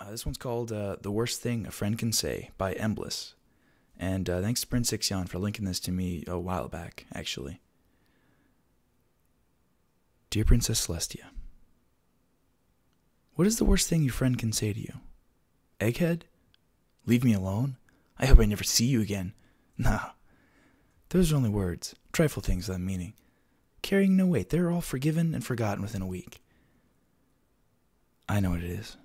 This one's called The Worst Thing a Friend Can Say by Emblis. And thanks to FiMfiction for linking this to me a while back, actually. Dear Princess Celestia, what is the worst thing your friend can say to you? Egghead? Leave me alone? I hope I never see you again. Nah. Those are only words, trifle things without meaning. Carrying no weight, they're all forgiven and forgotten within a week. I know what it is.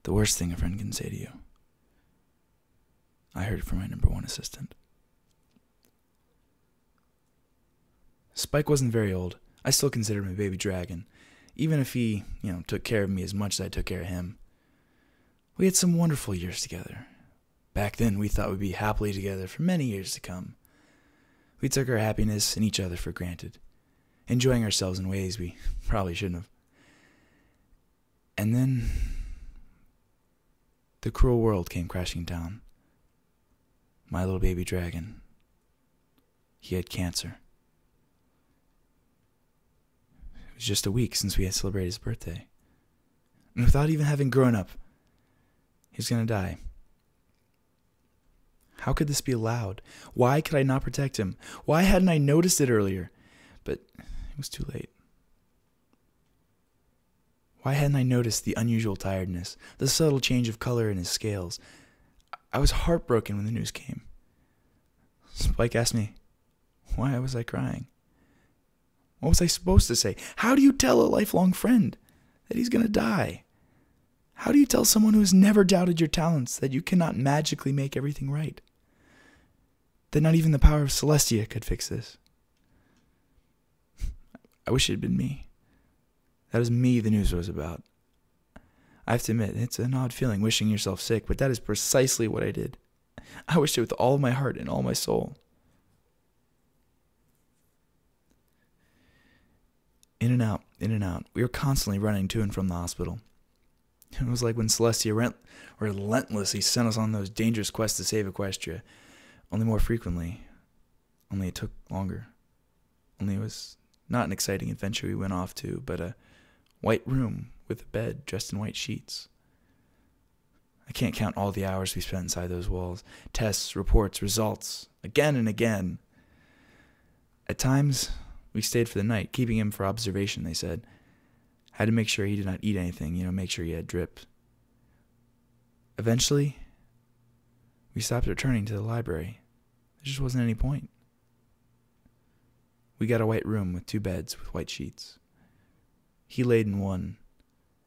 The worst thing a friend can say to you. I heard it from my #1 assistant. Spike wasn't very old. I still considered him a baby dragon, even if he, took care of me as much as I took care of him. We had some wonderful years together. Back then, we thought we'd be happily together for many years to come. We took our happiness and each other for granted, enjoying ourselves in ways we probably shouldn't have. And then, the cruel world came crashing down. My little baby dragon, he had cancer. It was just a week since we had celebrated his birthday. And without even having grown up, he was going to die. How could this be allowed? Why could I not protect him? Why hadn't I noticed it earlier? But it was too late. Why hadn't I noticed the unusual tiredness, the subtle change of color in his scales? I was heartbroken when the news came. Spike asked me, why was I crying? What was I supposed to say? How do you tell a lifelong friend that he's going to die? How do you tell someone who has never doubted your talents that you cannot magically make everything right? That not even the power of Celestia could fix this? I wish it had been me. That was me the news was about. I have to admit, it's an odd feeling wishing yourself sick, but that is precisely what I did. I wished it with all my heart and all my soul. In and out, in and out. We were constantly running to and from the hospital. It was like when Celestia relentlessly sent us on those dangerous quests to save Equestria, only more frequently. Only it took longer. Only it was not an exciting adventure we went off to, but a white room with a bed dressed in white sheets. I can't count all the hours we spent inside those walls. Tests, reports, results, again and again. At times, we stayed for the night, keeping him for observation, they said. Had to make sure he did not eat anything, make sure he had drip. Eventually, we stopped returning to the library. There just wasn't any point. We got a white room with 2 beds with white sheets. He laid in one,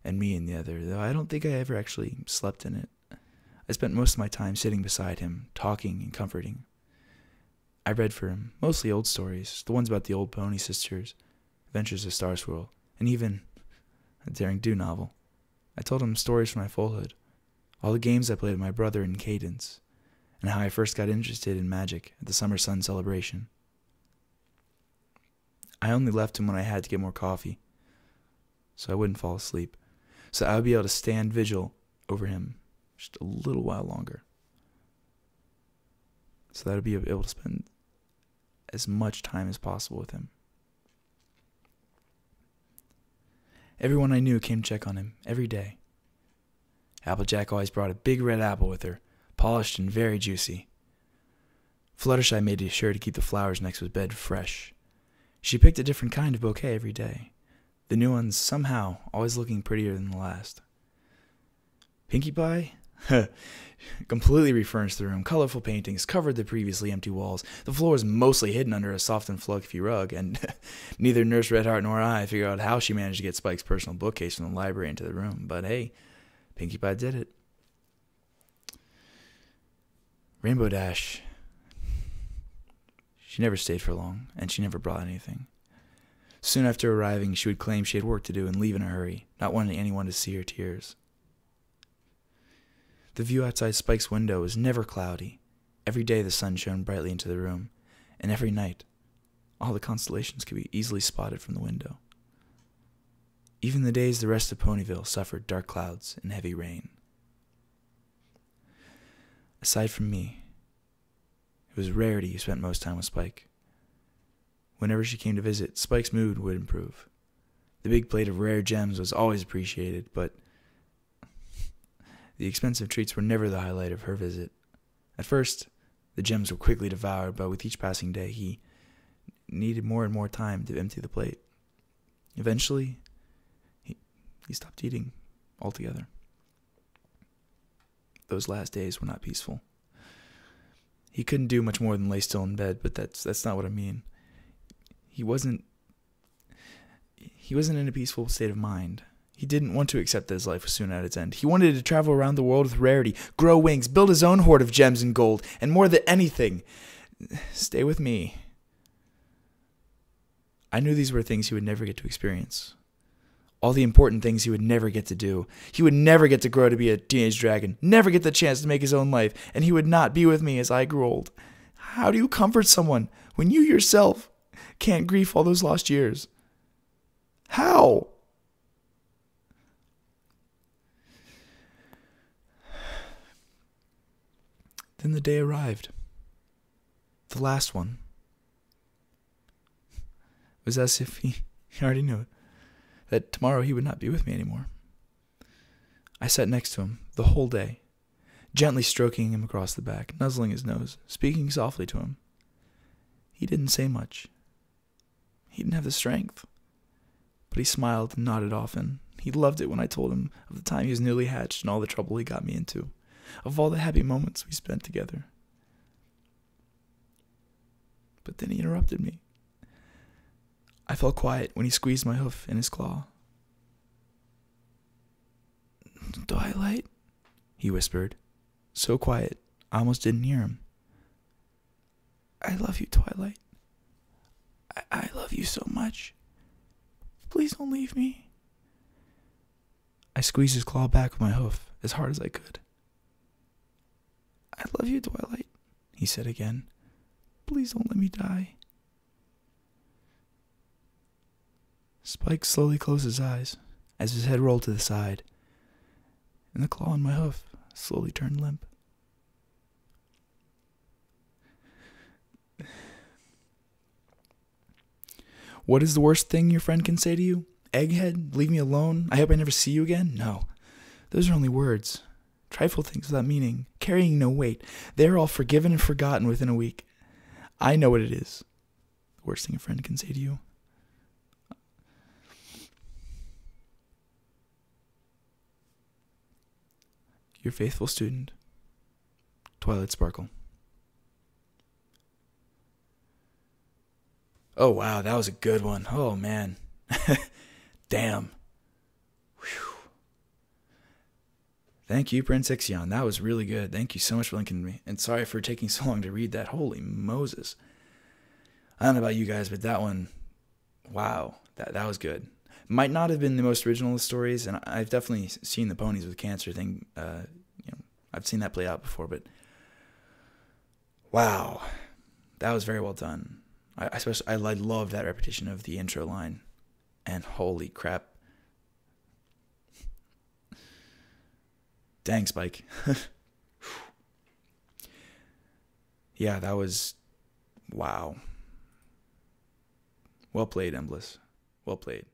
and me in the other, though I don't think I ever actually slept in it. I spent most of my time sitting beside him, talking and comforting. I read for him, mostly old stories, the ones about the old pony sisters, Adventures of Star Swirl, and even a Daring Do novel. I told him stories from my foalhood, all the games I played with my brother in Cadence, and how I first got interested in magic at the Summer Sun celebration. I only left him when I had to get more coffee, so I wouldn't fall asleep, so I would be able to stand vigil over him just a little while longer, so that I would be able to spend as much time as possible with him. Everyone I knew came to check on him every day. Applejack always brought a big red apple with her, polished and very juicy. Fluttershy made sure to keep the flowers next to his bed fresh. She picked a different kind of bouquet every day, the new ones somehow always looking prettier than the last. Pinkie Pie? Completely refurnished the room. Colorful paintings covered the previously empty walls. The floor was mostly hidden under a soft and fluffy rug, and neither Nurse Redheart nor I figured out how she managed to get Spike's personal bookcase from the library into the room. But hey, Pinkie Pie did it. Rainbow Dash. She never stayed for long, and she never brought anything. Soon after arriving, she would claim she had work to do and leave in a hurry, not wanting anyone to see her tears. The view outside Spike's window was never cloudy. Every day the sun shone brightly into the room, and every night, all the constellations could be easily spotted from the window. Even the days the rest of Ponyville suffered dark clouds and heavy rain. Aside from me, it was Rarity who spent most time with Spike. Whenever she came to visit, Spike's mood would improve. The big plate of rare gems was always appreciated, but The expensive treats were never the highlight of her visit. At first, the gems were quickly devoured, but with each passing day, he needed more and more time to empty the plate. Eventually, he stopped eating altogether. Those last days were not peaceful. He couldn't do much more than lay still in bed, but that's not what I mean. He wasn't in a peaceful state of mind. He didn't want to accept that his life was soon at its end. He wanted to travel around the world with rarity, grow wings, build his own hoard of gems and gold, and more than anything, stay with me. I knew these were things he would never get to experience. All the important things he would never get to do. He would never get to grow to be a teenage dragon, never get the chance to make his own life, and he would not be with me as I grew old. How do you comfort someone when you yourself can't grieve all those lost years? How? Then the day arrived. The last one. It was as if he already knew it, that tomorrow he would not be with me anymore. I sat next to him the whole day, gently stroking him across the back, nuzzling his nose, speaking softly to him. He didn't say much. He didn't have the strength, but he smiled and nodded often. He loved it when I told him of the time he was newly hatched and all the trouble he got me into, of all the happy moments we spent together. But then he interrupted me. I fell quiet when he squeezed my hoof in his claw. "Twilight," he whispered, so quiet I almost didn't hear him. "I love you, Twilight. I love you so much. Please don't leave me." I squeezed his claw back with my hoof as hard as I could. "I love you, Twilight," he said again. "Please don't let me die." Spike slowly closed his eyes as his head rolled to the side, and the claw on my hoof slowly turned limp. What is the worst thing your friend can say to you? Egghead? Leave me alone? I hope I never see you again? No. Those are only words. Trifle things without meaning, carrying no weight. They are all forgiven and forgotten within a week. I know what it is. The worst thing a friend can say to you. Your faithful student, Twilight Sparkle. Oh, wow, that was a good one. Oh, man. Damn. Whew. Thank you, Prince Ixion. That was really good. Thank you so much for linking me. And sorry for taking so long to read that. Holy Moses. I don't know about you guys, but that one, wow, that was good. Might not have been the most original of stories, and I've definitely seen the ponies with cancer thing. I've seen that play out before, but wow, that was very well done. I love that repetition of the intro line, and holy crap, dang Spike. Yeah, that was wow. Well played, Emblis. Well played.